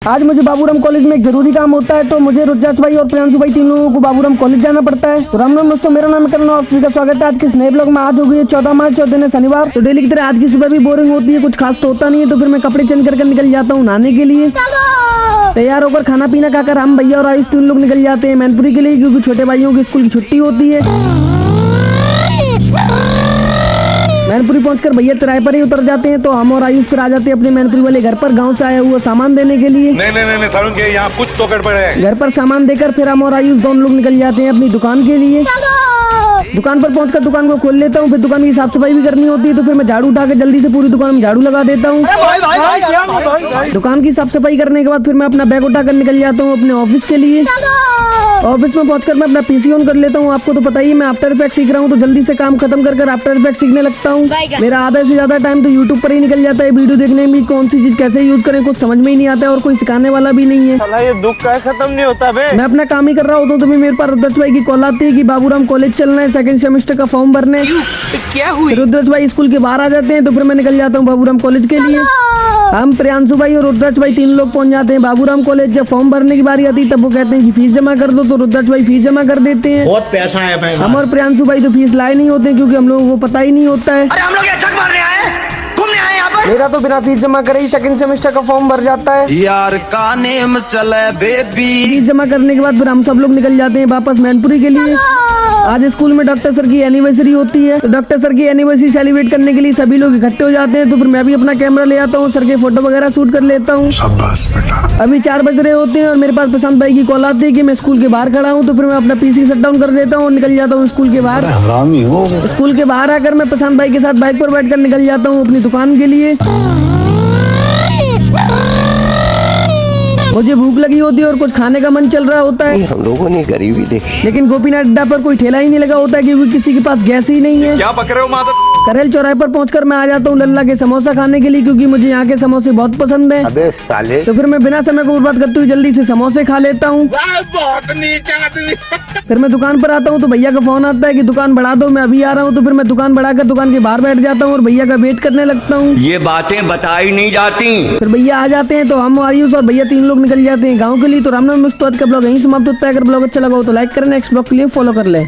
आज मुझे बाबूराम कॉलेज में एक जरूरी काम होता है, तो मुझे रुद्राक्ष भाई और प्रियांशु भाई तीन लोगों को बाबूराम कॉलेज जाना पड़ता है। तो राम राम दोस्तों, मेरा नाम है करण और आपका स्वागत है आज के नए ब्लॉग में। आज हो गई 14 मार्च और दिन है शनिवार। तो डेली की तरह आज की सुबह भी बोरिंग होती है, कुछ खास तो होता नहीं है। तो फिर मैं कपड़े चेंज करके निकल जाता हूँ नहाने के लिए। तैयार होकर खाना पीना खाकर हम भैया और आयुष तीन लोग निकल जाते हैं मैनपुरी के लिए, क्योंकि छोटे भाइयों की स्कूल की छुट्टी होती है। मैनपुरी पहुंचकर भैया किराए पर ही उतर जाते हैं, तो हम और आयुष फिर आ जाते हैं अपने मैनपुरी वाले घर पर गांव से आया हुआ सामान देने के लिए। नहीं सारुण के यहाँ कुछ तो गड़बड़ है। घर पर सामान देकर फिर हम और आयुष दोनों लोग निकल जाते हैं अपनी दुकान के लिए। दुकान पर पहुंचकर दुकान को खोल लेता हूँ, फिर दुकान की साफ सफाई भी करनी होती है। तो फिर मैं झाड़ू उठा के जल्दी से पूरी दुकान में झाड़ू लगा देता हूँ। दुकान की साफ सफाई करने के बाद फिर मैं अपना बैग उठाकर निकल जाता हूँ अपने ऑफिस के लिए। ऑफिस में पहुंचकर मैं अपना पीसी ऑन कर लेता हूं। आपको तो पता ही है मैं आफ्टर इफेक्ट सीख रहा हूं, तो जल्दी से काम खत्म कर आफ्टर इफेक्ट सीखने लगता हूं। मेरा आधा से ज्यादा टाइम तो यूट्यूब पर ही निकल जाता है वीडियो देखने में। कौन सी चीज कैसे यूज करें कुछ समझ में ही नहीं आता है और कोई सिखाने वाला भी नहीं है। ये दुख का खत्म नहीं होता बे। मैं अपना काम ही कर रहा होता हूँ, तो मेरे पास रुद्राक्ष भाई की कॉल आती है कि बाबूराम कॉलेज चलना है, सेकंड सेमेस्टर का फॉर्म भरने। क्या हुई? रुद्राक्ष भाई स्कूल के बाहर आ जाते हैं, तो फिर मैं निकल जाता हूँ बाबूराम कॉलेज के लिए। हम प्रियांशु भाई और रुद्राक्ष भाई तीन लोग पहुंच जाते हैं बाबूराम कॉलेज। जब फॉर्म भरने की बारी आती है तब वो कहते हैं कि फीस जमा कर दो, तो रुद्राक्ष भाई फीस जमा कर देते हैं। बहुत पैसा है भाई। हम और प्रियांशु भाई तो फीस लाए नहीं होते, क्योंकि हम लोगों को पता ही नहीं होता है। अरे हम लोग ये छक मारने आए हैं, घूमने आए यहाँ पर। मेरा तो बिना फीस जमा करे ही सेकंड सेमेस्टर का फॉर्म भर जाता है। यार का नेम चले बेबी। फीस जमा करने के बाद फिर हम सब लोग निकल जाते हैं वापस मैनपुरी के लिए। आज स्कूल में डॉक्टर सर की एनिवर्सरी होती है, तो डॉक्टर सर की एनिवर्सरी सेलिब्रेट करने के लिए सभी लोग इकट्ठे हो जाते हैं। तो फिर मैं भी अपना कैमरा ले आता हूँ, सर के फोटो वगैरह शूट कर लेता हूँ। अभी 4 बज रहे होते हैं और मेरे पास प्रशांत भाई की कॉल आती है कि मैं स्कूल के बाहर खड़ा हूँ। तो फिर मैं अपना पीसी शट डाउन कर देता हूँ और निकल जाता हूँ स्कूल के बाहर। स्कूल के बाहर आकर मैं प्रशांत भाई के साथ बाइक पर बैठकर निकल जाता हूँ अपनी दुकान के लिए। मुझे भूख लगी होती है और कुछ खाने का मन चल रहा होता है। हम लोगों ने गरीबी देखी, लेकिन गोपीनाथ अड्डा पर कोई ठेला ही नहीं लगा होता है, क्योंकि किसी के पास गैस ही नहीं है। क्या पक रहे हो माता? करेल चौराहे पर पहुंचकर मैं आ जाता हूँ लल्ला के समोसा खाने के लिए, क्योंकि मुझे यहाँ के समोसे बहुत पसंद है। अबे साले। तो फिर मैं बिना समय को बर्बाद करते हुए जल्दी से समोसे खा लेता हूँ। फिर मैं दुकान पर आता हूँ, तो भैया का फोन आता है कि दुकान बढ़ा दो, मैं अभी आ रहा हूँ। तो फिर मैं दुकान बढ़ाकर दुकान के बाहर बैठ जाता हूँ और भैया का वेट करने लगता हूँ। ये बातें बताई नहीं जाती। फिर भैया आ जाते हैं, तो हम आयुष और भैया तीन लोग निकल जाते हैं गाँव के लिए। तो राम राम दोस्तों, आज का ब्लॉग यहीं समाप्त होता है। अगर ब्लॉग अच्छा लगा हो तो लाइक करें, नेक्स्ट ब्लॉग के लिए फॉलो कर ले।